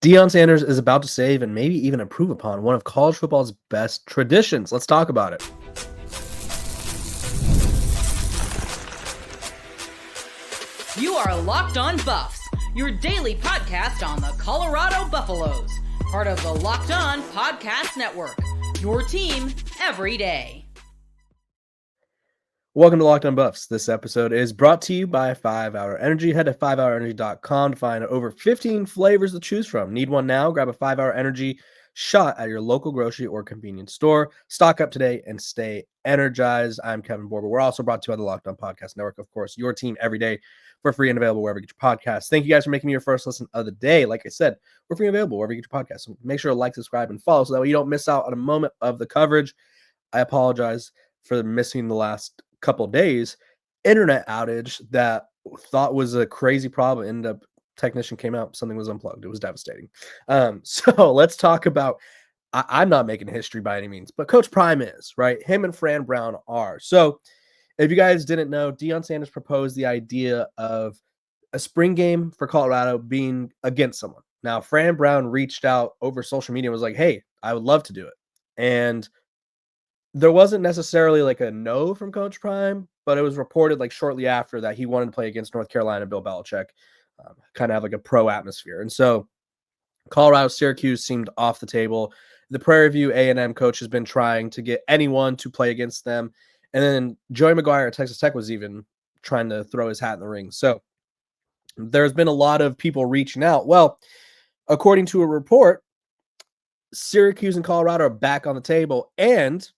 Deion Sanders is about to save and maybe even improve upon one of college football's best traditions. Let's talk about it. You are Locked On Buffs, your daily podcast on the Colorado Buffaloes, part of the Locked On Podcast Network, your team every day. Welcome to Locked On Buffs. This episode is brought to you by 5 Hour Energy. Head to 5hourenergy.com to find over 15 flavors to choose from. Need one now? Grab a 5 Hour Energy shot at your local grocery or convenience store. Stock up today and stay energized. I'm Kevin Borber. We're also brought to you by the Locked On Podcast Network, of course, your team every day for free and available wherever you get your podcasts. Thank you guys for making me your first listen of the day. Like I said, we're free and available wherever you get your podcasts. So make sure to like, subscribe, and follow so that way you don't miss out on a moment of the coverage. I apologize for missing the last couple days. Internet outage that thought was a crazy problem ended up, technician came out, something was unplugged. It was devastating. So let's talk about, I'm not making history by any means, but Coach Prime is, right? Him and Fran Brown are. So if you guys didn't know, Deion Sanders proposed the idea of a spring game for Colorado being against someone. Now, Fran Brown reached out over social media and was like, hey, I would love to do it. And there wasn't necessarily like a no from Coach Prime, but it was reported like shortly after that he wanted to play against North Carolina, Bill Belichick, kind of have like a pro atmosphere. And so Colorado, Syracuse seemed off the table. The Prairie View A&M coach has been trying to get anyone to play against them. And then Joey McGuire at Texas Tech was even trying to throw his hat in the ring. So there's been a lot of people reaching out. Well, according to a report, Syracuse and Colorado are back on the table, and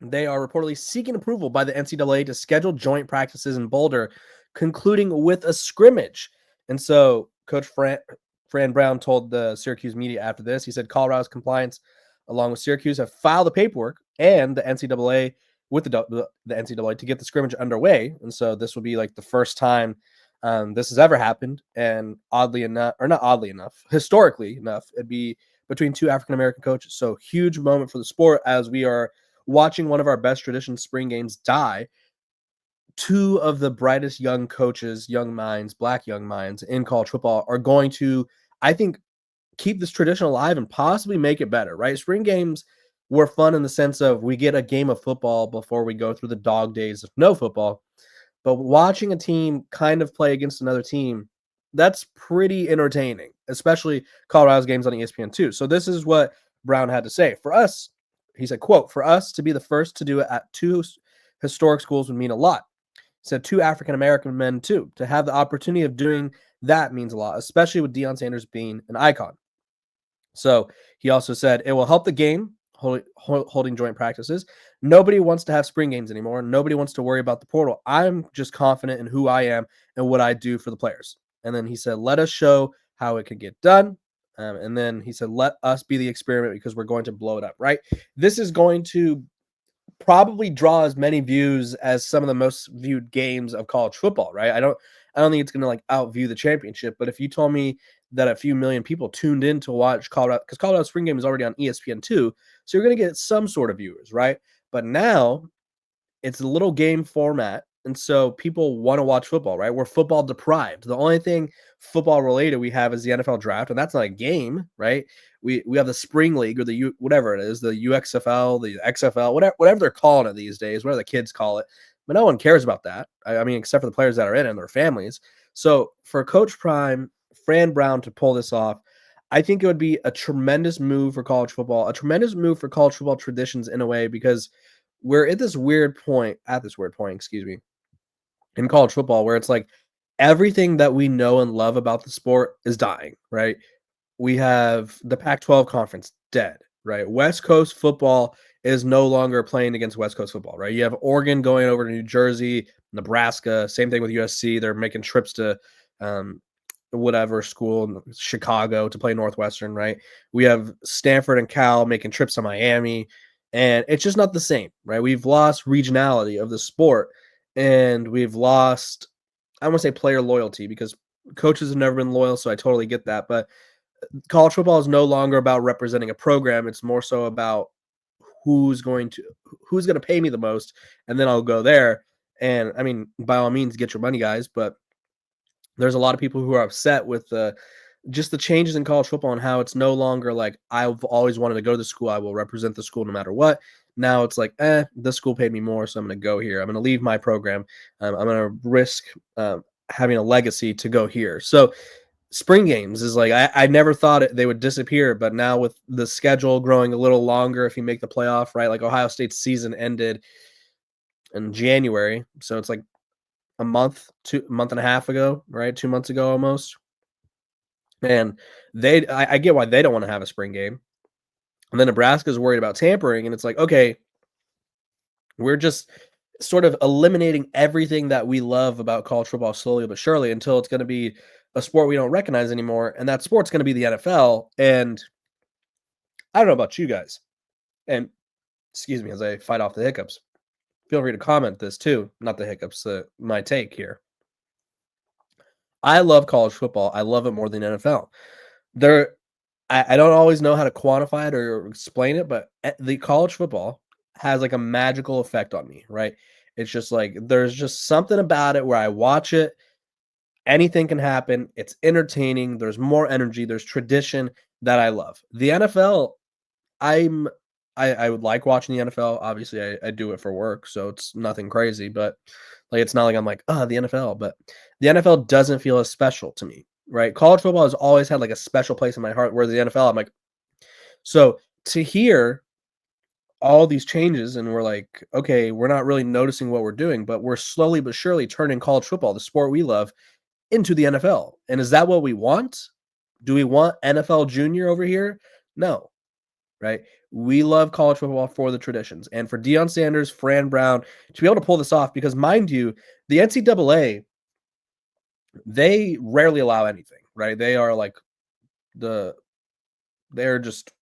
they are reportedly seeking approval by the NCAA to schedule joint practices in Boulder, concluding with a scrimmage. And so Coach Fran Brown told the Syracuse media after this, he said Colorado's compliance along with Syracuse have filed the paperwork and the NCAA with the NCAA to get the scrimmage underway. And so this will be like the first time this has ever happened. And oddly enough, or not oddly enough, historically enough, it'd be between two African-American coaches. So huge moment for the sport as we are watching one of our best tradition spring games die. Two of the brightest young coaches, young minds, black young minds in college football are going to, I think, keep this tradition alive and possibly make it better, right? Spring games were fun in the sense of we get a game of football before we go through the dog days of no football. But watching a team kind of play against another team, that's pretty entertaining, especially Colorado's games on ESPN2. So this is what Brown had to say. For us, he said, quote, for us to be the first to do it at two historic schools would mean a lot. He said two African-American men, too. To have the opportunity of doing that means a lot, especially with Deion Sanders being an icon. So he also said it will help the game, holding joint practices. Nobody wants to have spring games anymore. Nobody wants to worry about the portal. I'm just confident in who I am and what I do for the players. And then he said, let us show how it can get done. And then he said, let us be the experiment because we're going to blow it up, right? This is going to probably draw as many views as some of the most viewed games of college football, right? I don't think it's going to like outview the championship, but if you told me that a few million people tuned in to watch Colorado, because Colorado spring game is already on ESPN2, so you're going to get some sort of viewers, right? But now it's a little game format, and so people want to watch football, right? We're football deprived. The only thing football related we have is the NFL draft, and that's not a game, right? We have the spring league or the whatever it is, the UXFL, the XFL, whatever they're calling it these days, whatever the kids call it. But no one cares about that. I mean, except for the players that are in it and their families. So for Coach Prime, Fran Brown to pull this off, I think it would be a tremendous move for college football, a tremendous move for college football traditions in a way, because we're at this weird point, in college football where it's like everything that we know and love about the sport is dying, right? We have the Pac-12 conference dead, right? West Coast football is no longer playing against West Coast football, right? You have Oregon going over to New Jersey, Nebraska, same thing with USC. They're making trips to whatever school in Chicago to play Northwestern, right? We have Stanford and Cal making trips to Miami, and it's just not the same, right? We've lost regionality of the sport, and we've lost, I want to say player loyalty, because coaches have never been loyal, so I totally get that, but college football is no longer about representing a program. It's more so about who's going to pay me the most, and then I'll go there. And I mean, by all means, get your money, guys, but there's a lot of people who are upset with the just the changes in college football and how it's no longer like I've always wanted to go to the school. I will represent the school no matter what. Now it's like, the school paid me more, so I'm going to go here. I'm going to leave my program. I'm going to risk having a legacy to go here. So spring games is like I never thought they would disappear, but now with the schedule growing a little longer, if you make the playoff, right? Like Ohio State's season ended in January, so it's like a month and a half ago, right? 2 months ago almost. And I get why they don't want to have a spring game. And then Nebraska's worried about tampering, and it's like, okay, we're just sort of eliminating everything that we love about college football slowly but surely until it's going to be a sport we don't recognize anymore, and that sport's going to be the NFL. And I don't know about you guys, and excuse me as I fight off the hiccups. Feel free to comment this too, not the hiccups, my take here. I love college football. I love it more than NFL. There I don't always know how to quantify it or explain it, but the college football has like a magical effect on me, right? It's just like there's just something about it where I watch it, anything can happen. It's entertaining. There's more energy. There's tradition that I love. The NFL, I'm I would like watching the NFL. Obviously, I do it for work, so it's nothing crazy. But like, it's not like I'm like, the NFL. But the NFL doesn't feel as special to me, right? College football has always had like a special place in my heart. Where the NFL, I'm like, so to hear all these changes, and we're like, okay, we're not really noticing what we're doing, but we're slowly but surely turning college football, the sport we love, into the NFL. And is that what we want? Do we want NFL Junior over here? No, right? We love college football for the traditions and for Deion Sanders, Fran Brown to be able to pull this off because, mind you, the NCAA, they rarely allow anything, right? They are like they're just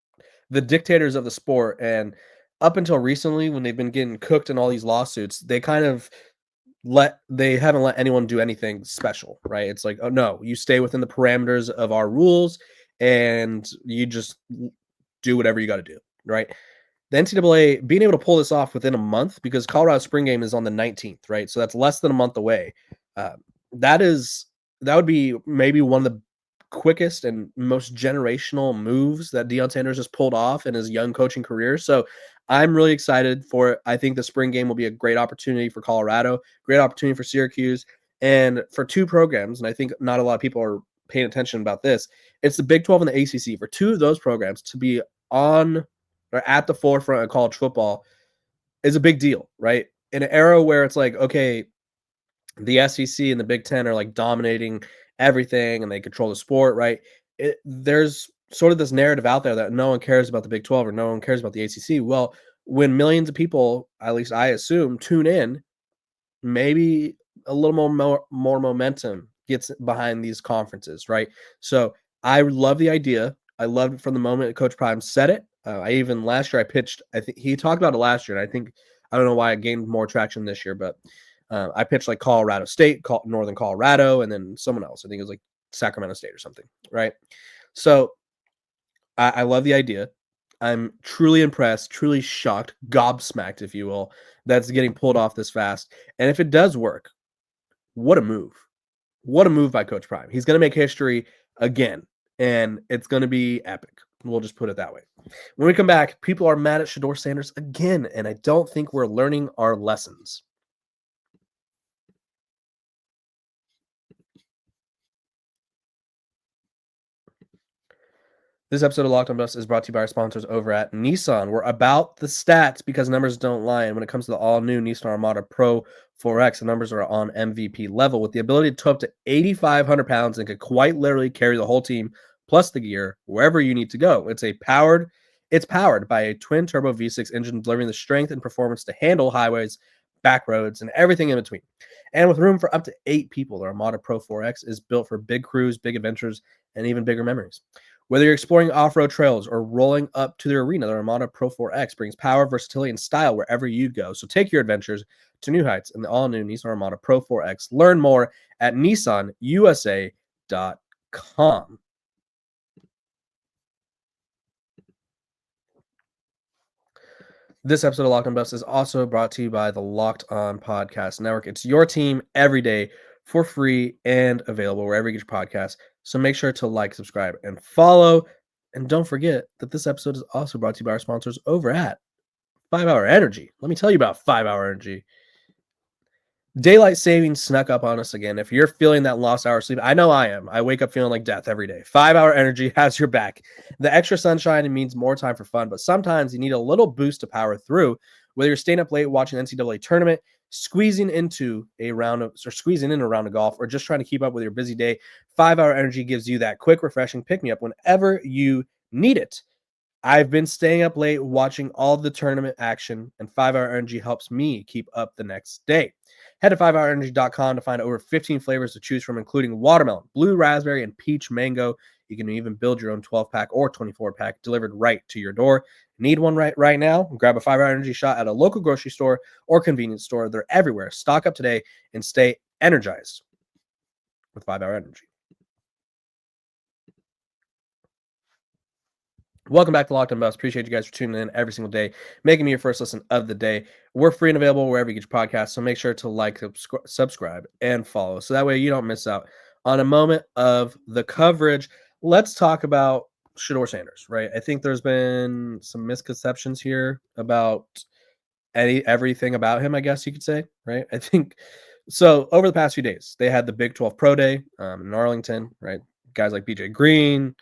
the dictators of the sport. And up until recently, when they've been getting cooked in all these lawsuits, they haven't let anyone do anything special, right? It's like, oh no, you stay within the parameters of our rules and you just do whatever you got to do, right? The NCAA being able to pull this off within a month because Colorado spring game is on the 19th, right? So that's less than a month away. Uh, that is that would be maybe one of the quickest and most generational moves that Deion Sanders has pulled off in his young coaching career. So I'm really excited for it. I think the spring game will be a great opportunity for Colorado, great opportunity for Syracuse, and for two programs. And I think not a lot of people are paying attention about this. It's the Big 12 and the ACC. For two of those programs to be on or at the forefront of college football is a big deal, right? In an era where it's like, okay, the SEC and the Big Ten are like dominating everything and they control the sport, right? There's sort of this narrative out there that no one cares about the Big 12 or no one cares about the ACC. Well, when millions of people, at least I assume, tune in, maybe a little more momentum gets behind these conferences, right? So I love the idea. I loved it from the moment Coach Prime said it. I even last year I pitched. I think he talked about it last year, and I don't know why it gained more traction this year, but I pitched like Colorado State, Northern Colorado, and then someone else. I think it was like Sacramento State or something, right? So I love the idea. I'm truly impressed, truly shocked, gobsmacked, if you will, that's getting pulled off this fast. And if it does work, what a move. What a move by Coach Prime. He's going to make history again, and it's going to be epic. We'll just put it that way. When we come back, people are mad at Shedeur Sanders again, and I don't think we're learning our lessons. This episode of Locked On Buffs is brought to you by our sponsors over at Nissan. We're about the stats because numbers don't lie. And when it comes to the all-new Nissan Armada Pro 4X, the numbers are on MVP level with the ability to tow up to 8,500 pounds and could quite literally carry the whole team plus the gear wherever you need to go. It's powered by a twin-turbo V6 engine delivering the strength and performance to handle highways, back roads, and everything in between. And with room for up to 8 people, the Armada Pro 4X is built for big crews, big adventures, and even bigger memories. Whether you're exploring off-road trails or rolling up to the arena, the Armada Pro 4X brings power, versatility, and style wherever you go. So take your adventures to new heights in the all-new Nissan Armada Pro 4X. Learn more at nissanusa.com. This episode of Locked On Buffs is also brought to you by the Locked On Podcast Network. It's your team every day for free and available wherever you get your podcasts. So make sure to like, subscribe, and follow. And don't forget that this episode is also brought to you by our sponsors over at 5 Hour Energy. Let me tell you about 5 Hour Energy. Daylight savings snuck up on us again. If you're feeling that lost hour of sleep, I know I am. I wake up feeling like death every day. 5 Hour Energy has your back. The extra sunshine means more time for fun, but sometimes you need a little boost to power through. Whether you're staying up late watching the NCAA tournament, squeezing in a round of golf, or just trying to keep up with your busy day, 5 Hour Energy gives you that quick, refreshing pick-me-up whenever you need it. I've been staying up late watching all the tournament action, and 5 Hour Energy helps me keep up the next day. Head to 5hourenergy.com to find over 15 flavors to choose from, including watermelon, blue raspberry, and peach mango. You can even build your own 12-pack or 24-pack delivered right to your door. Need one right now? Grab a 5 Hour Energy shot at a local grocery store or convenience store. They're everywhere. Stock up today and stay energized with 5 Hour Energy. Welcome back to Locked On Buffs. Appreciate you guys for tuning in every single day, making me your first listen of the day. We're free and available wherever you get your podcasts, so make sure to like, subscribe, and follow, so that way you don't miss out on a moment of the coverage. Let's talk about Shedeur Sanders, right? I think there's been some misconceptions here about everything about him, I guess you could say, right? I think so. Over the past few days, they had the Big 12 Pro Day in Arlington, right? Guys like BJ Green,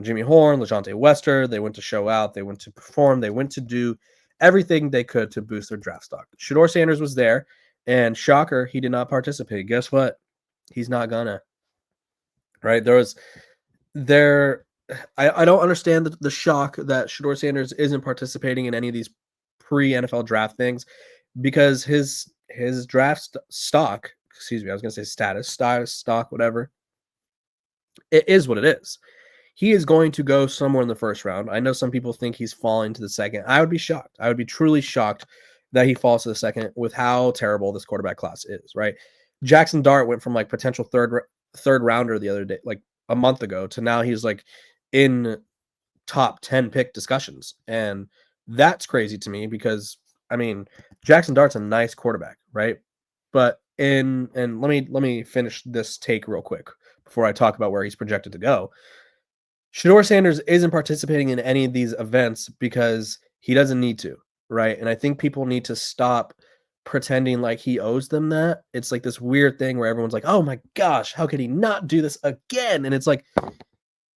Jimmy Horn, LaJohntay Wester, they went to show out, they went to perform, they went to do everything they could to boost their draft stock. Shedeur Sanders was there, and shocker, he did not participate. Guess what? He's not gonna. Right? I don't understand the shock that Shedeur Sanders isn't participating in any of these pre-NFL draft things, because his draft stock, excuse me, I was gonna say status, stock, whatever. It is what it is. He is going to go somewhere in the first round. I know some people think he's falling to the second. I would be shocked. I would be truly shocked that he falls to the second with how terrible this quarterback class is, right? Jackson Dart went from like potential third rounder the other day, like a month ago, to now he's like in top 10 pick discussions. And that's crazy to me because, I mean, Jackson Dart's a nice quarterback, right? But and let me finish this take real quick before I talk about where he's projected to go. Shedeur Sanders isn't participating in any of these events because he doesn't need to, right? And I think people need to stop pretending like he owes them that. It's like this weird thing where everyone's like, oh my gosh, how could he not do this again? And it's like,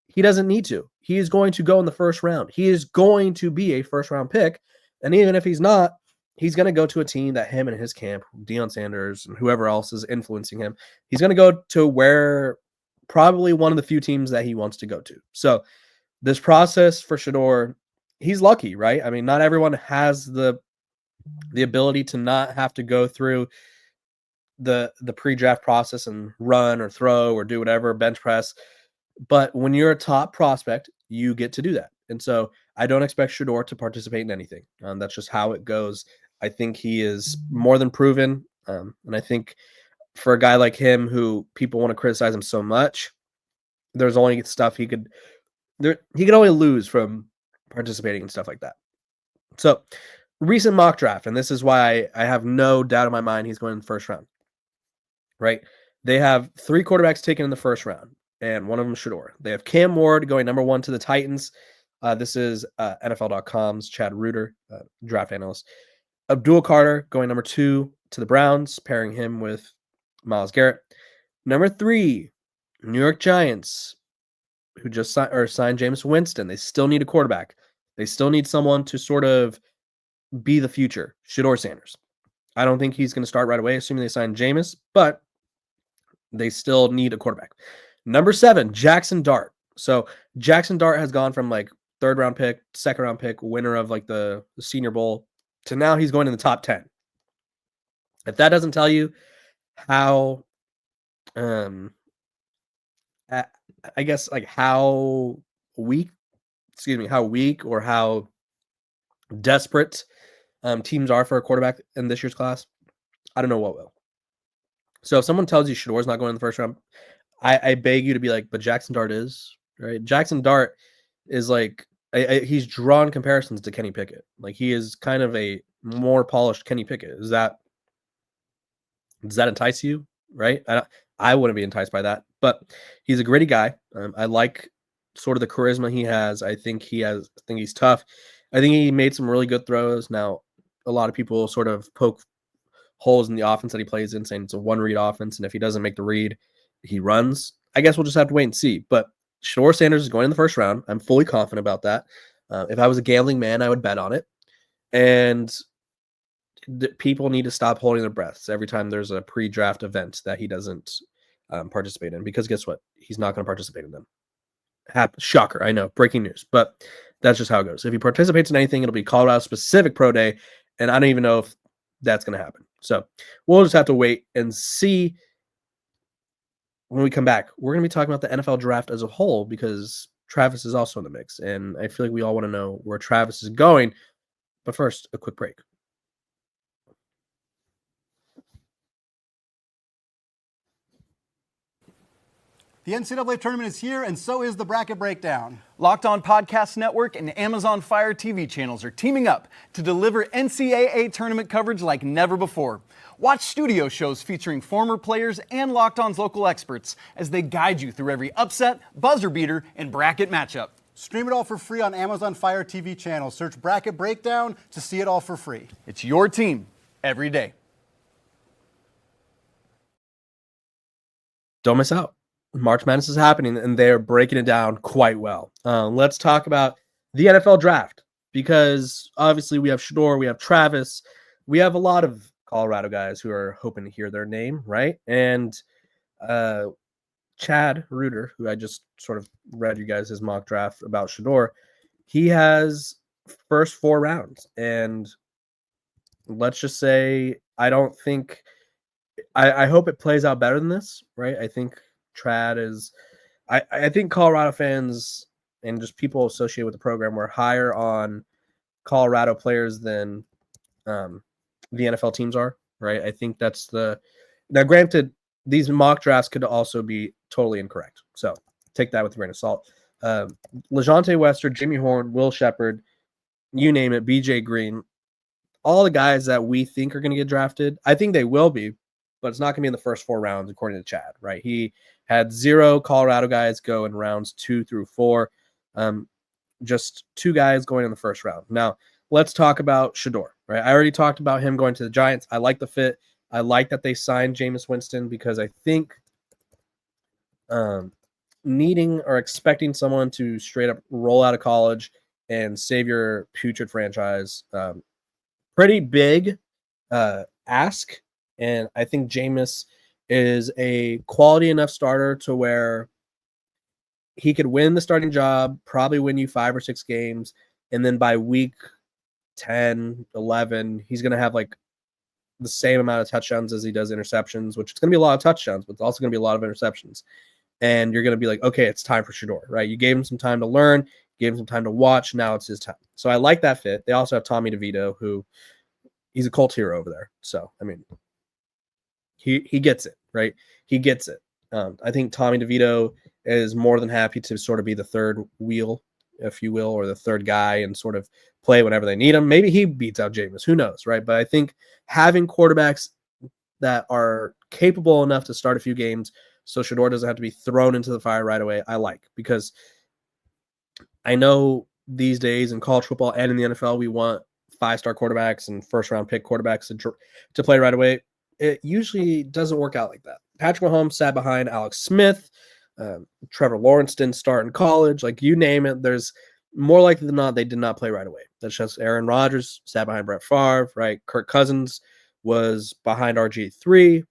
he doesn't need to. He is going to go in the first round. He is going to be a first round pick. And even if he's not, he's going to go to a team that him and his camp, Deion Sanders and whoever else is influencing him, he's going to go to where probably one of the few teams that he wants to go to. So this process for Shedeur, he's lucky, right? I mean, not everyone has the ability to not have to go through the pre-draft process and run or throw or do whatever, bench press. But when you're a top prospect, you get to do that. And so I don't expect Shedeur to participate in anything. That's just how it goes. I think he is more than proven. And I think for a guy like him who people want to criticize him so much, there's only stuff he could only lose from participating in stuff like that. So recent mock draft, and this is why I have no doubt in my mind he's going in the first round, right? They have 3 quarterbacks taken in the first round, and one of them Shedeur. They have Cam Ward going number 1 to the Titans. This is NFL.com's Chad Reuter, draft analyst. Abdul Carter going number 2 to the Browns, pairing him with Myles Garrett. Number 3, New York Giants, who just signed Jameis Winston. They still need a quarterback. They still need someone to sort of be the future. Shedeur Sanders. I don't think he's going to start right away, assuming they sign Jameis, but they still need a quarterback. Number 7, Jackson Dart. So Jackson Dart has gone from like third round pick, second round pick, winner of like the Senior Bowl, to now he's going in the top 10. If that doesn't tell you how, I guess like how weak or how desperate teams are for a quarterback in this year's class, I don't know what will. So if someone tells you Shedeur's not going in the first round, I beg you to be like, but Jackson Dart is, right? Jackson Dart is like, he's drawn comparisons to Kenny Pickett. Like he is kind of a more polished Kenny Pickett. Does that entice you? right? I wouldn't be enticed by that, but he's a gritty guy. I like sort of the charisma he has. I think he's tough. I think he made some really good throws. Now, a lot of people sort of poke holes in the offense that he plays in, saying it's a one-read offense, and if he doesn't make the read, he runs. I guess we'll just have to wait and see. But Shedeur Sanders is going in the first round. I'm fully confident about that. If I was a gambling man, I would bet on it. And people need to stop holding their breaths every time there's a pre-draft event that he doesn't participate in, because guess what? He's not going to participate in them. Shocker, I know, breaking news, but that's just how it goes. If he participates in anything, it'll be Colorado-specific pro day, and I don't even know if that's going to happen. So we'll just have to wait and see. When we come back, we're going to be talking about the NFL draft as a whole, because Travis is also in the mix, and I feel like we all want to know where Travis is going. But first, a quick break. The NCAA tournament is here, and so is the bracket breakdown. Locked On Podcast Network and Amazon Fire TV channels are teaming up to deliver NCAA tournament coverage like never before. Watch studio shows featuring former players and Locked On's local experts as they guide you through every upset, buzzer beater, and bracket matchup. Stream it all for free on Amazon Fire TV channel. Search Bracket Breakdown to see it all for free. It's your team every day. Don't miss out. March Madness is happening, and they're breaking it down quite well. Let's talk about the NFL draft, because obviously we have Shedeur, we have Travis, we have a lot of Colorado guys who are hoping to hear their name, right? And Chad Reuter, who I just sort of read you guys his mock draft about Shedeur, he has first 4 rounds, and let's just say I don't think I hope it plays out better than this, right? I think Trad is I think Colorado fans and just people associated with the program were higher on Colorado players than the NFL teams are, right? I think that's now granted, these mock drafts could also be totally incorrect, so take that with a grain of salt. LeJounte Wester, Jimmy Horn, Will Shepard, you name it, BJ Green, all the guys that we think are going to get drafted, I think they will be, but it's not going to be in the first 4 rounds, according to Chad, right? He had 0 Colorado guys go in rounds 2 through 4. Just 2 guys going in the first round. Now, let's talk about Shedeur, right? I already talked about him going to the Giants. I like the fit. I like that they signed Jameis Winston, because I think needing or expecting someone to straight up roll out of college and save your putrid franchise, pretty big ask. And I think Jameis is a quality enough starter to where he could win the starting job, probably win you 5 or 6 games, and then by week 10, 11, he's going to have like the same amount of touchdowns as he does interceptions, which is going to be a lot of touchdowns, but it's also going to be a lot of interceptions. And you're going to be like, okay, it's time for Shedeur, right? You gave him some time to learn, gave him some time to watch. Now it's his time. So I like that fit. They also have Tommy DeVito, who he's a cult hero over there. So, I mean, he gets it, right? He gets it. I think Tommy DeVito is more than happy to sort of be the third wheel, if you will, or the third guy, and sort of play whenever they need him. Maybe he beats out Jameis. Who knows, right? But I think having quarterbacks that are capable enough to start a few games so Shedeur doesn't have to be thrown into the fire right away, I like. Because I know these days in college football and in the NFL, we want 5-star quarterbacks and first-round pick quarterbacks to play right away. It usually doesn't work out like that. Patrick Mahomes sat behind Alex Smith. Trevor Lawrence didn't start in college. Like, you name it, there's more likely than not they did not play right away. That's just Aaron Rodgers sat behind Brett Favre, right? Kirk Cousins was behind RG3.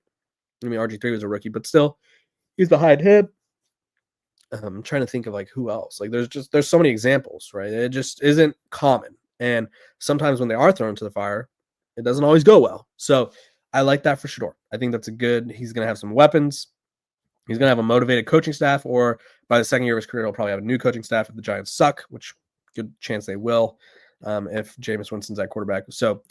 I mean, RG3 was a rookie, but still, he's behind him. I'm trying to think of like who else. Like, there's so many examples, right? It just isn't common. And sometimes when they are thrown to the fire, it doesn't always go well. So I like that for Shedeur. I think that's he's going to have some weapons. He's going to have a motivated coaching staff, or by the second year of his career, he'll probably have a new coaching staff if the Giants suck, which good chance they will if Jameis Winston's at quarterback. So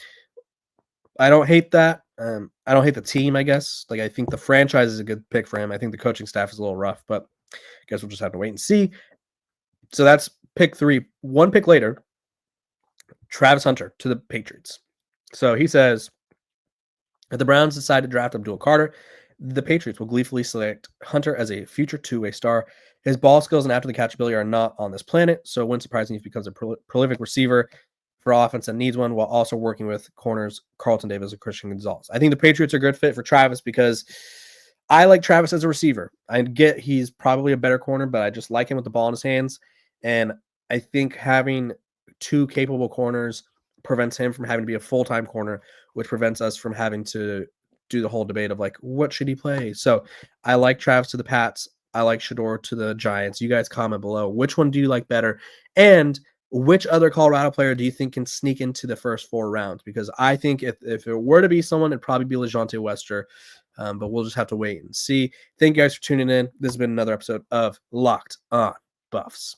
I don't hate that. I don't hate the team, I guess. Like, I think the franchise is a good pick for him. I think the coaching staff is a little rough, but I guess we'll just have to wait and see. So that's pick 3. 1 pick later, Travis Hunter to the Patriots. So he says, if the Browns decide to draft Abdul Carter, the Patriots will gleefully select Hunter as a future two-way star. His ball skills and after the catch ability are not on this planet, so it wouldn't surprise me if he becomes a prolific receiver for offense that needs one, while also working with corners Carlton Davis and Christian Gonzalez. I think the Patriots are a good fit for Travis because I like Travis as a receiver. I get he's probably a better corner, but I just like him with the ball in his hands. And I think having two capable corners prevents him from having to be a full-time corner, which prevents us from having to do the whole debate of like, what should he play? So I like Travis to the Pats. I like Shedeur to the Giants. You guys comment below. Which one do you like better? And which other Colorado player do you think can sneak into the first 4 rounds? Because I think if it were to be someone, it'd probably be LeJohntay Wester. But we'll just have to wait and see. Thank you guys for tuning in. This has been another episode of Locked On Buffs.